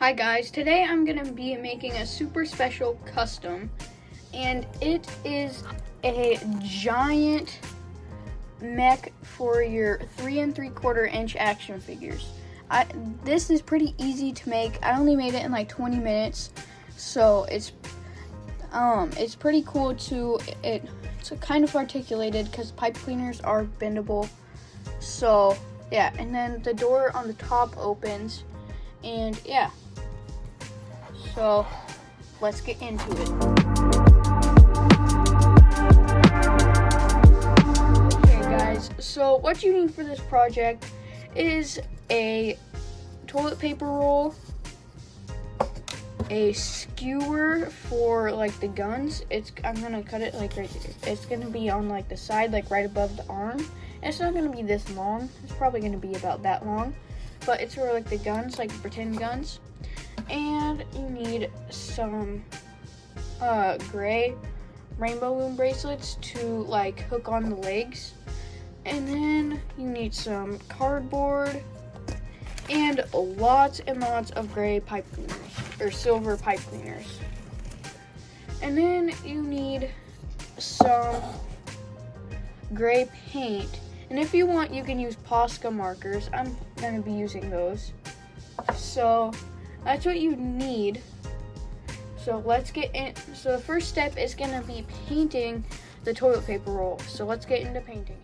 Hi guys, today I'm going to be making a super special custom, and it is a giant mech for your 3 3/4 inch action figures. This is pretty easy to make. I only made it in like 20 minutes, so it's pretty cool too. It's kind of articulated because pipe cleaners are bendable. So yeah, and then the door on the top opens, and yeah. So let's get into it. Okay guys, so what you need for this project is a toilet paper roll, a skewer for like the guns. I'm gonna cut it like right here. It's gonna be on like the side, like right above the arm. It's not gonna be this long. It's probably gonna be about that long, but it's for like the guns, like pretend guns. And you need some gray rainbow loom bracelets to like hook on the legs. And then you need some cardboard and lots and lots of gray pipe cleaners, or silver pipe cleaners. And then you need some gray paint. And if you want, you can use Posca markers. I'm gonna be using those. So that's what you need. So let's get in. So the first step is gonna be painting the toilet paper roll. So let's get into painting.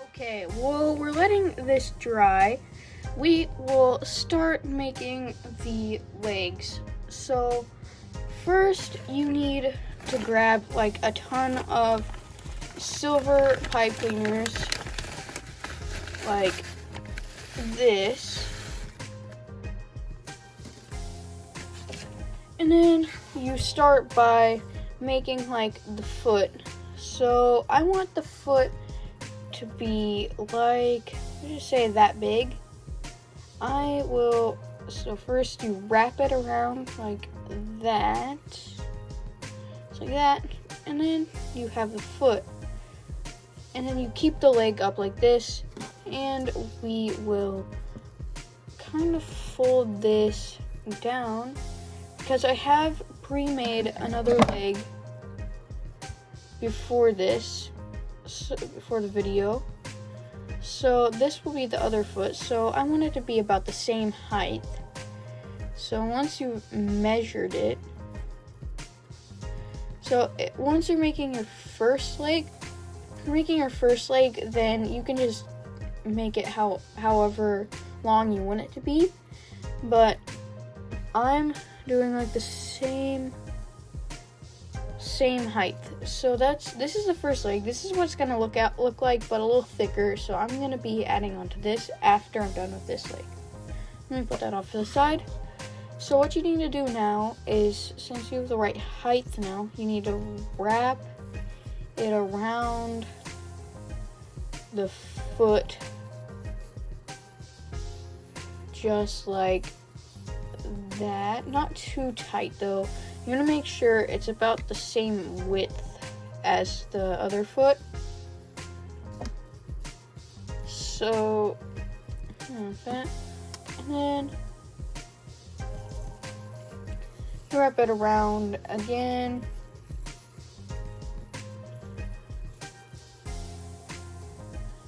Okay, well, we're letting this dry. We will start making the legs. So first you need to grab like a ton of silver pipe cleaners like this, and then you start by making like the foot. So I want the foot to be like, let's just say that big. So first you wrap it around like that, like that, and then you have the foot, and then you keep the leg up like this, and we will kind of fold this down because I have pre-made another leg before this, for the video. So this will be the other foot. So I want it to be about the same height. So once you've measured it, once you're making your first leg, then you can just make it however long you want it to be. But I'm doing like the same height. So this is the first leg. This is what it's gonna look like, but a little thicker. So I'm gonna be adding onto this after I'm done with this leg. Let me put that off to the side. So what you need to do now is, since you have the right height now, you need to wrap it around the foot just like that. Not too tight though. You want to make sure it's about the same width as the other foot. So like that, and then wrap it around again.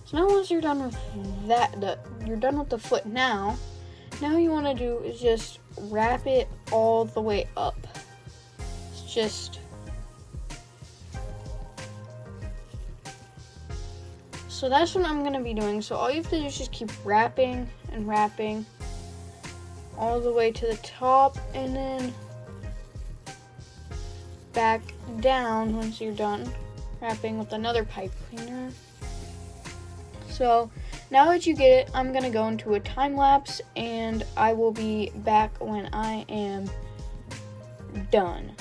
So now once you're done with that, you're done with the foot now. Now you want to do is just wrap it all the way up. It's just so that's what I'm gonna be doing. So all you have to do is just keep wrapping and wrapping all the way to the top, and then back down once you're done wrapping with another pipe cleaner. So now that you get it, I'm gonna go into a time lapse, and I will be back when I am done.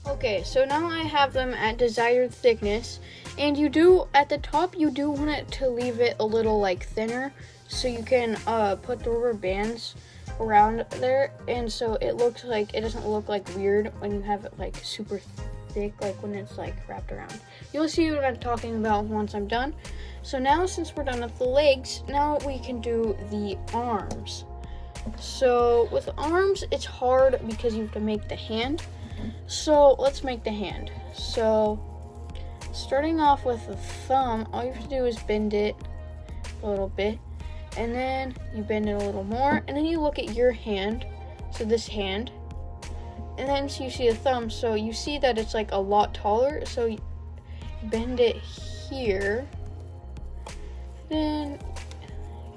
Okay, so now I have them at desired thickness, And you do, at the top, you do want it to leave it a little like thinner, so you can put the rubber bands around there, and so it looks like, it doesn't look like weird when you have it like super thick, like when it's like wrapped around. You'll see what I'm talking about once I'm done. So now, since we're done with the legs, now we can do the arms. So with the arms, it's hard because you have to make the hand. So let's make the hand. So starting off with the thumb, all you have to do is bend it a little bit, and then you bend it a little more, and then you look at your hand, so this hand, and then so you see the thumb, so you see that it's like a lot taller, so you bend it here, then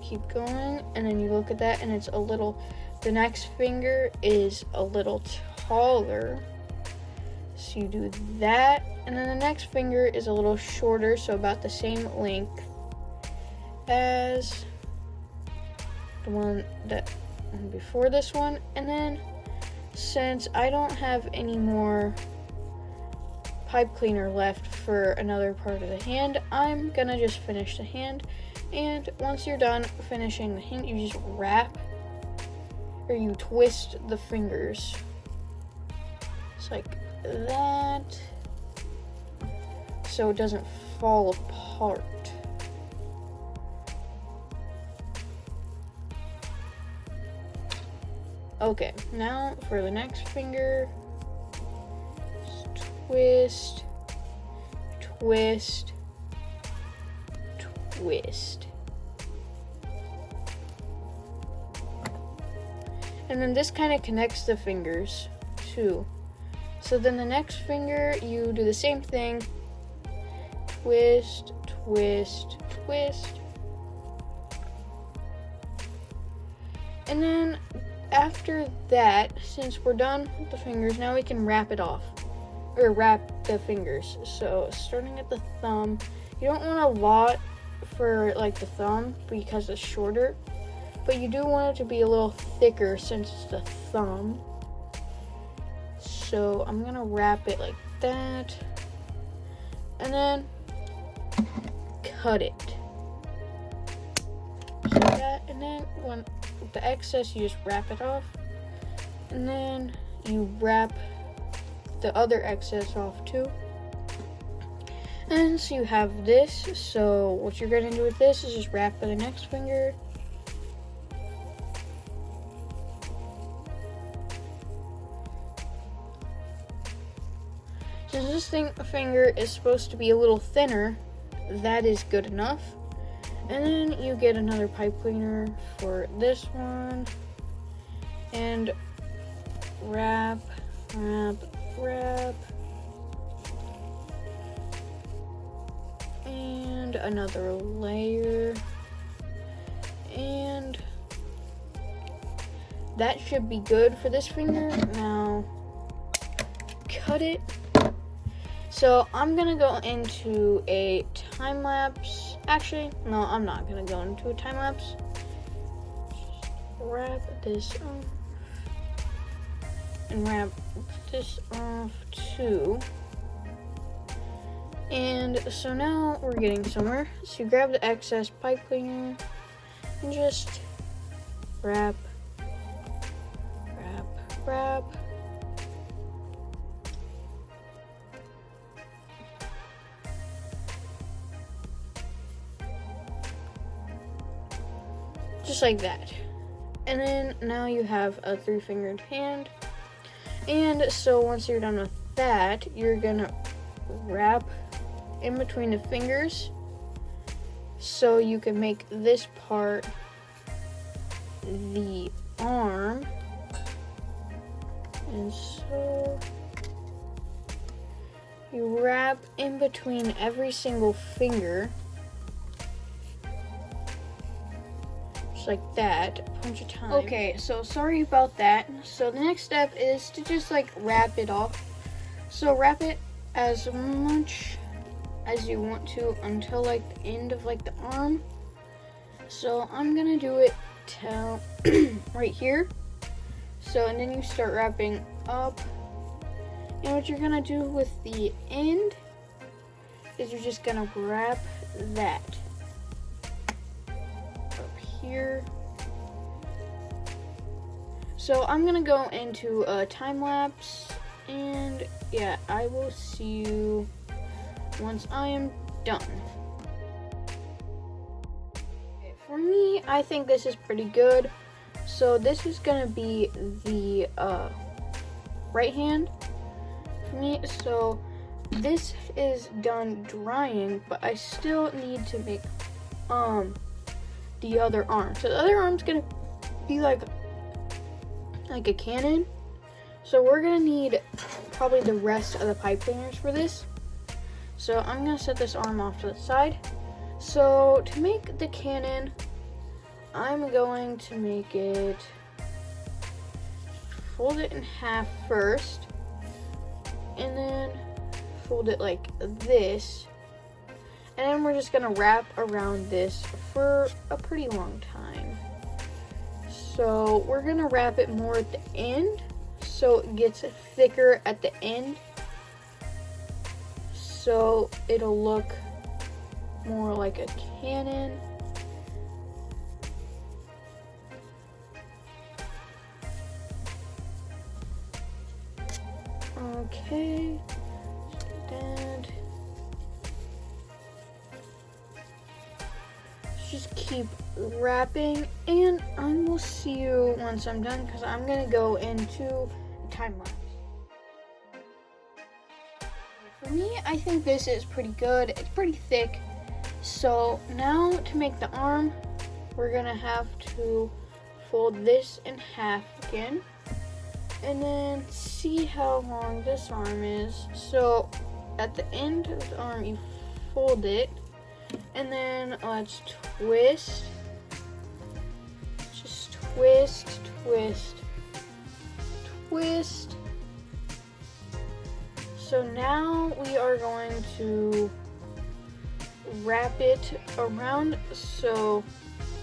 keep going, and then you look at that, and it's a little, the next finger is a little taller, so you do that, and then the next finger is a little shorter, so about the same length as the one that before this one. And then since I don't have any more pipe cleaner left for another part of the hand, I'm gonna just finish the hand. And once you're done finishing the hand, you just wrap, or you twist the fingers. It's like that, so it doesn't fall apart. Okay, now for the next finger, just twist, twist, twist. And then this kind of connects the fingers too. So then the next finger, you do the same thing. Twist, twist, twist. And then after that, since we're done with the fingers, now we can wrap it off. Or wrap the fingers. So starting at the thumb, you don't want a lot for like the thumb because it's shorter. But you do want it to be a little thicker since it's the thumb. So I'm gonna wrap it like that, and then cut it. So that, and then when the excess, you just wrap it off, and then you wrap the other excess off too. And so you have this. So what you're gonna do with this is just wrap the next finger. Since this finger is supposed to be a little thinner, that is good enough. And then you get another pipe cleaner for this one, and wrap, wrap, wrap, and another layer, and that should be good for this finger. Now cut it. So I'm gonna go into a time lapse. Actually, no, I'm not gonna go into a time lapse. Wrap this off and wrap this off too. And so now we're getting somewhere. So you grab the excess pipe cleaner and just wrap, wrap, wrap. Just like that. And then now you have a 3-fingered hand. And so once you're done with that, you're gonna wrap in between the fingers so you can make this part the arm. And so you wrap in between every single finger. Like that, a bunch of times. Okay, so sorry about that. So the next step is to just like wrap it off. So wrap it as much as you want to until like the end of like the arm. So I'm gonna do it till right here. So, and then you start wrapping up. And what you're gonna do with the end is you're just gonna wrap that up here. So I'm gonna go into a time lapse, and yeah, I will see you once I am done. Okay, for me, I think this is pretty good. So this is gonna be the right hand for me. So this is done drying, but I still need to make the other arm. So the other arm's gonna be like a cannon. So we're gonna need probably the rest of the pipe cleaners for this. So I'm gonna set this arm off to the side. So to make the cannon, I'm going to make it, fold it in half first, and then fold it like this, and then we're just gonna wrap around this for a pretty long time. So we're gonna wrap it more at the end so it gets thicker at the end, so it'll look more like a cannon. Okay, and just keep wrapping, and I will see you once I'm done because I'm gonna go into time lapse. For me, I think this is pretty good. It's pretty thick. So now to make the arm, we're gonna have to fold this in half again, and then see how long this arm is. So at the end of the arm, you fold it, and then let's twist. Just twist, twist, twist. So now we are going to wrap it around, so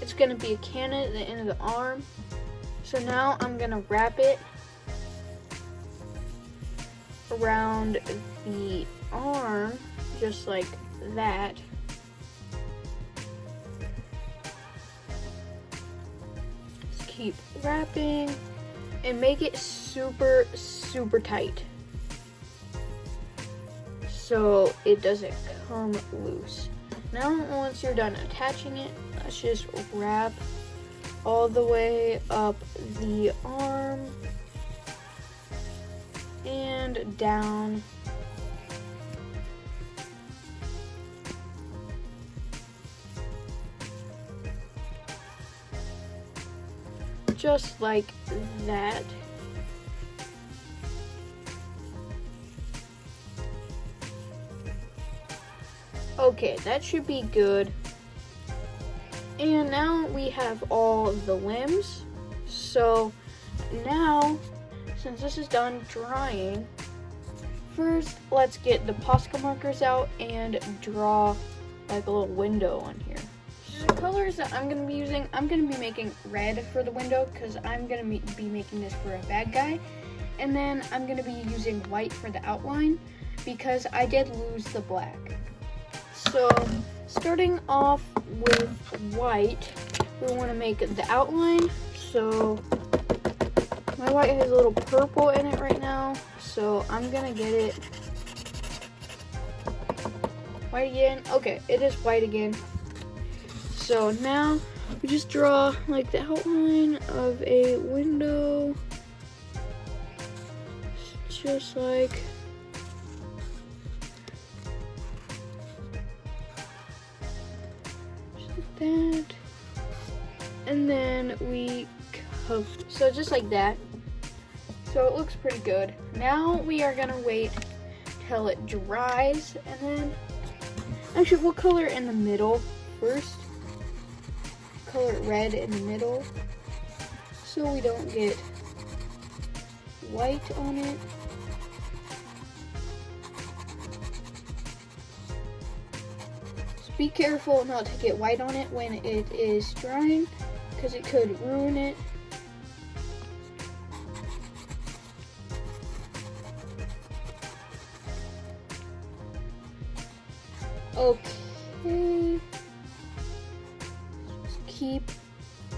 it's gonna be a cannon at the end of the arm. So now I'm gonna wrap it around the arm, just like that. Just keep wrapping and make it super, super tight so it doesn't come loose. Now, once you're done attaching it, let's just wrap all the way up the arm and down. Just like that. Okay, that should be good. And now we have all the limbs. So now, since this is done drying, first let's get the Posca markers out and draw like a little window on here. The colors that I'm going to be using, I'm going to be making red for the window because I'm going to be making this for a bad guy. And then I'm going to be using white for the outline because I did lose the black. So starting off with white, we want to make the outline. So my white has a little purple in it right now, so I'm going to get it white again. Okay, it is white again. So now we just draw like the outline of a window, just like that, and then we cover, so just like that. So it looks pretty good. Now we are gonna wait till it dries, and then actually we'll color in the middle first. Color it red in the middle so we don't get white on it. Be careful not to get white on it when it is drying because it could ruin it. Okay. Just keep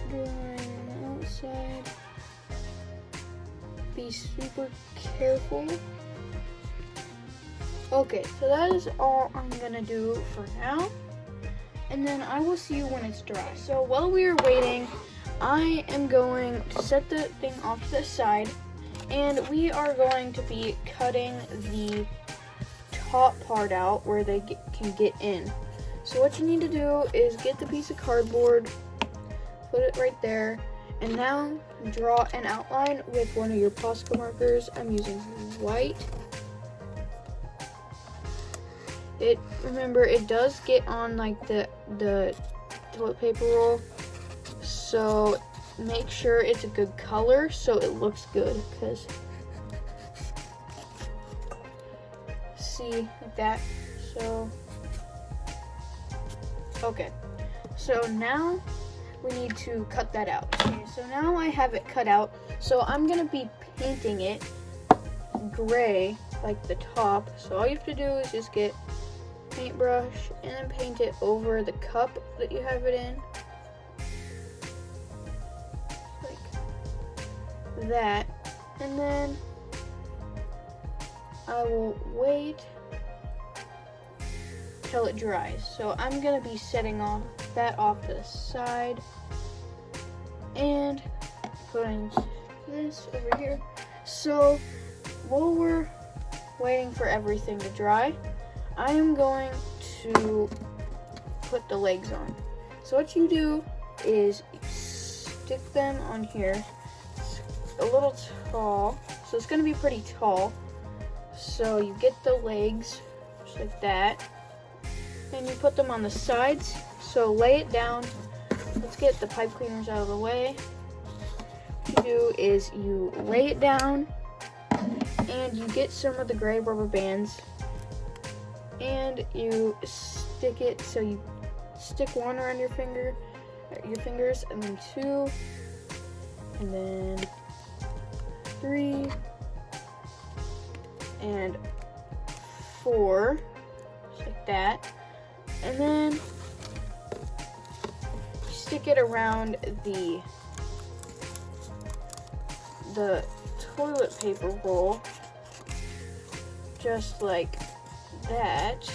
drawing on the outside. Be super careful. Okay, so that is all I'm gonna do for now. And then I will see you when it's dry. So while we are waiting, I am going to set the thing off to the side, and we are going to be cutting the top part out where they can get in. So what you need to do is get the piece of cardboard, put it right there, and now draw an outline with one of your Posca markers. I'm using white. Remember, it does get on like the toilet paper roll, so make sure it's a good color so it looks good, because see, like that. So okay, so now we need to cut that out. Okay, so now I have it cut out, so I'm gonna be painting it gray like the top. So all you have to do is just get paintbrush and then paint it over the cup that you have it in, like that. And then I will wait till it dries. So I'm gonna be setting that off to the side and putting this over here. So while we're waiting for everything to dry, I am going to put the legs on. So what you do is you stick them on here. It's a little tall, so it's going to be pretty tall. So you get the legs just like that, and you put them on the sides. So lay it down. Let's get the pipe cleaners out of the way. What you do is you lay it down, and you get some of the gray rubber bands, and you stick it. So you stick one around your fingers, and then two, and then three, and four, just like that. And then you stick it around the toilet paper roll, just like that.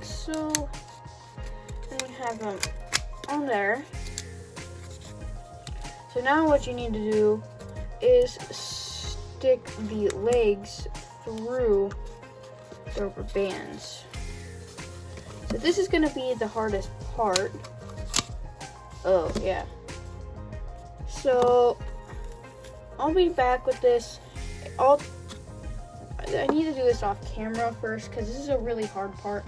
So then you have them on there. So now what you need to do is stick the legs through the rubber bands. So this is going to be the hardest part. Oh yeah. So I'll be back with this. I need to do this off camera first because this is a really hard part.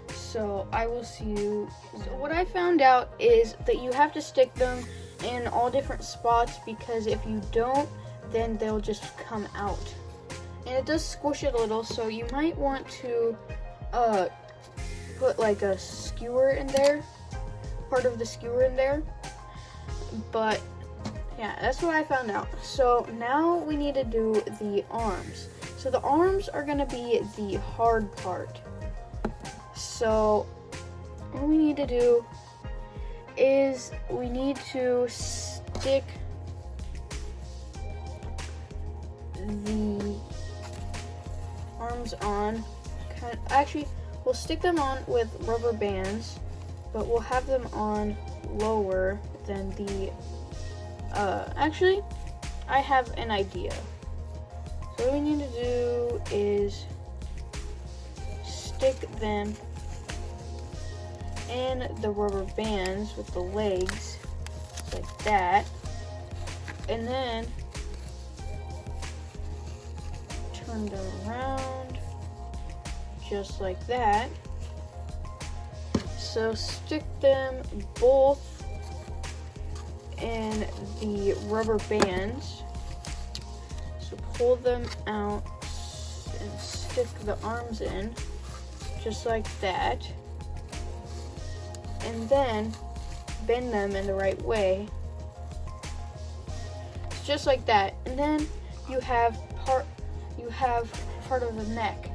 So I will see you. So what I found out is that you have to stick them in all different spots, because if you don't, then they'll just come out. And it does squish it a little, so you might want to put like a skewer in there, part of the skewer in there. But yeah, that's what I found out. So now we need to do the arms. So the arms are gonna be the hard part. So what we need to do is we need to stick the arms on. Actually, we'll stick them on with rubber bands, but we'll have them on lower than the actually, I have an idea. So what we need to do is stick them in the rubber bands with the legs, like that, and then turn them around, just like that. So stick them both in the rubber bands. So pull them out and stick the arms in, just like that. And then bend them in the right way, just like that. And then you have part of the neck.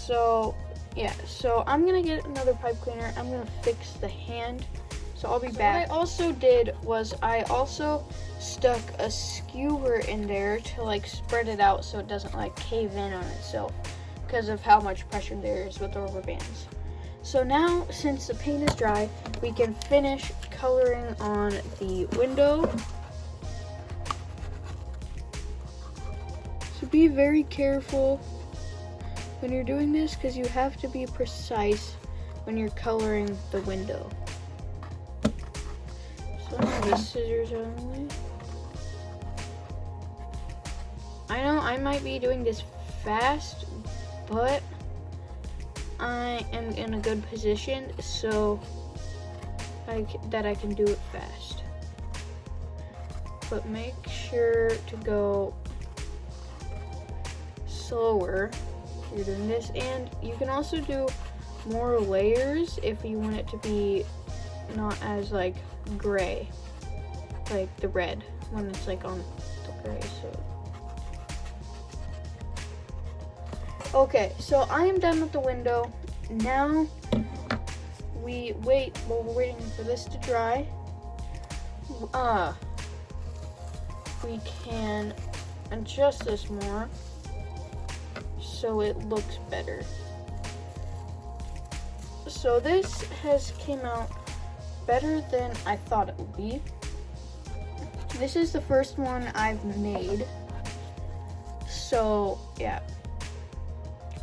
So yeah, so I'm gonna get another pipe cleaner. I'm gonna fix the hand. So I'll be back. What I also did was I also stuck a skewer in there to like spread it out so it doesn't like cave in on itself because of how much pressure there is with the rubber bands. So now, since the paint is dry, we can finish coloring on the window. So be very careful when you're doing this because you have to be precise when you're coloring the window. So I'm gonna get scissors out of the way. I know I might be doing this fast, but I am in a good position so that I can do it fast. But make sure to go slower if you're doing this, and you can also do more layers if you want it to be not as like gray, like the red when it's like on the gray. So okay, so I am done with the window. Now we wait while we're waiting for this to dry. We can adjust this more so it looks better. So this has came out better than I thought it would be. This is the first one I've made. So yeah.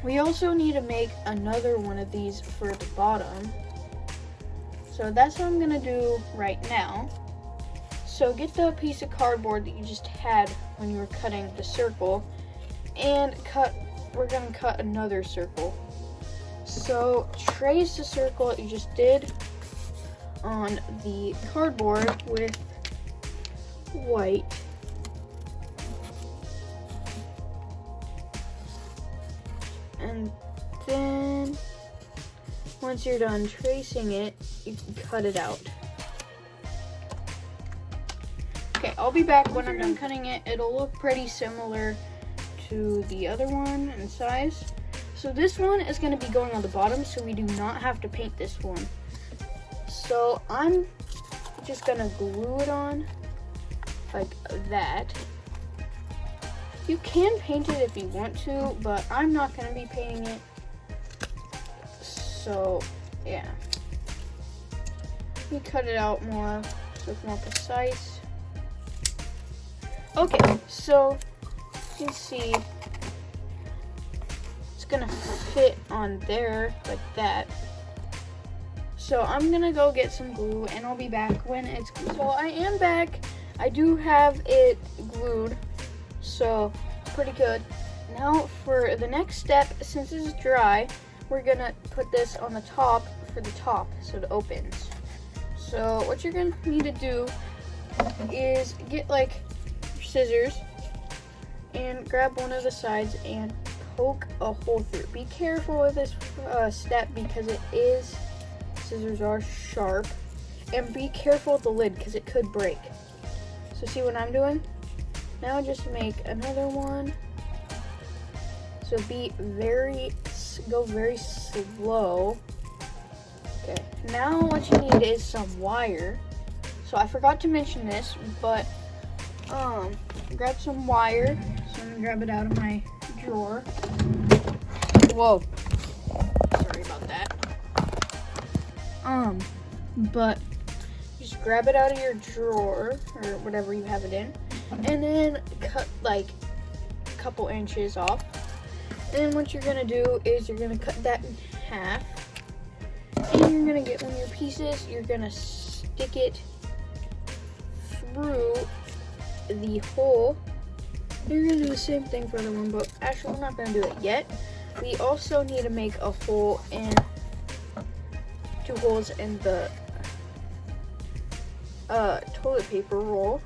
We also need to make another one of these for the bottom. So that's what I'm gonna do right now. So get the piece of cardboard that you just had when you were cutting the circle and we're gonna cut another circle. So trace the circle that you just did on the cardboard with white. And then once you're done tracing it, you can cut it out. Okay, I'll be back when I'm done cutting it. It'll look pretty similar to the other one in size. So this one is going to be going on the bottom, so we do not have to paint this one. So I'm just going to glue it on like that. You can paint it if you want to, but I'm not going to be painting it. So, yeah. Let me cut it out more so it's more precise. Okay, so you can see it's going to fit on there like that. So I'm going to go get some glue and I'll be back when it's glued. So I am back. I do have it glued. So, pretty good. Now, for the next step, since this is dry, we're gonna put this on the top for the top so it opens. So, what you're gonna need to do is get like your scissors and grab one of the sides and poke a hole through. Be careful with this step because scissors are sharp, and be careful with the lid because it could break. So, see what I'm doing? Now just make another one. So go very slow. Okay, now what you need is some wire. So I forgot to mention this, but grab some wire. So I'm gonna grab it out of my drawer. Whoa, sorry about that. But just grab it out of your drawer or whatever you have it in. And then cut like a couple inches off. And then what you're gonna do is you're gonna cut that in half. And you're gonna get one of your pieces, you're gonna stick it through the hole. You're gonna do the same thing for the one, but actually we're not gonna do it yet. We also need to make a hole in 2 holes in the toilet paper roll.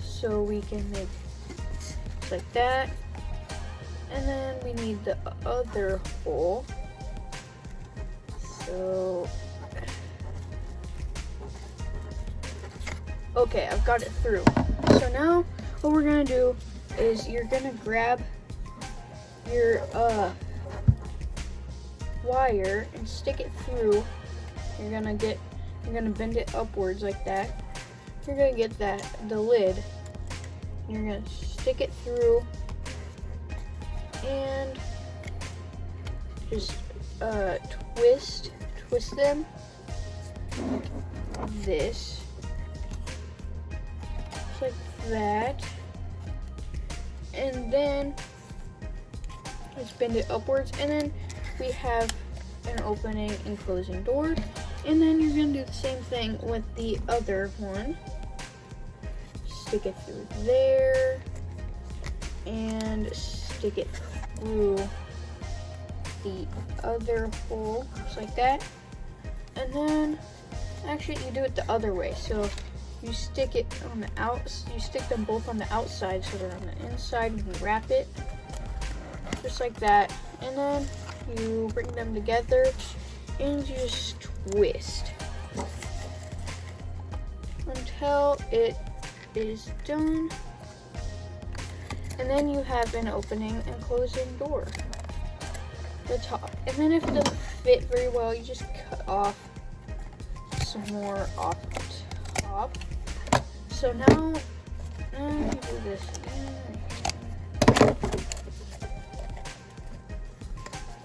So we can make just like that. And then we need the other hole. So, okay, I've got it through. So now what we're gonna do is you're gonna grab your wire and stick it through. You're gonna bend it upwards like that. You're gonna get the lid. You're gonna stick it through and just twist them like this, just like that, and then let's bend it upwards, and then we have an opening and closing door. And then you're gonna do the same thing with the other one. Stick it through there and stick it through the other hole, just like that. And then actually you do it the other way. So you stick it on the you stick them both on the outside so they're on the inside when you wrap it, just like that. And then you bring them together and you just twist until it is done. And then you have an opening and closing door, the top. And then if it doesn't fit very well, you just cut off some more off the top. So now you do this again.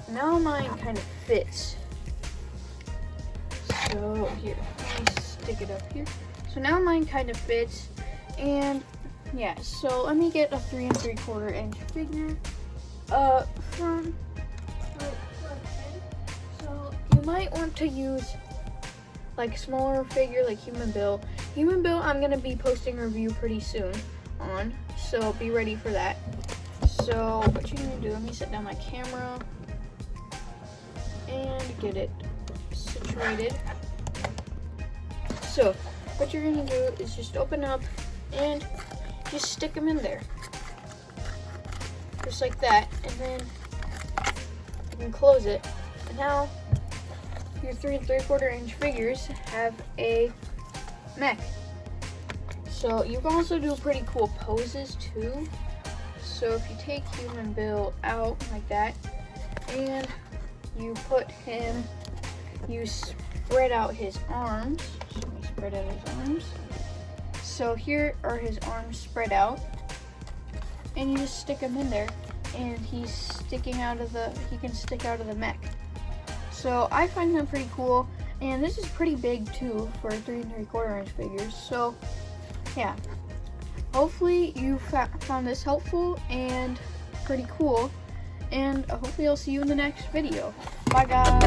Now mine kind of fits. So here, let me stick it up here. So now mine kind of fits, and yeah, so let me get a 3 3/4 inch figure from so you might want to use like smaller figure like Human Bill. Human Bill I'm gonna be posting a review pretty soon on, so be ready for that. So what you're gonna do, let me set down my camera and get it situated. So what you're gonna do is just open up and just stick them in there, just like that, and then you can close it. And now your 3 3/4 inch figures have a mech. So you can also do pretty cool poses too. So if you take Human Bill out like that and you put him, you spread out his arms. So let me spread out his arms. So here are his arms spread out, and you just stick him in there, and he's sticking out of he can stick out of the mech. So I find them pretty cool, and this is pretty big too for 3 3/4 inch figures. So yeah, hopefully you found this helpful and pretty cool, and hopefully I'll see you in the next video. Bye guys.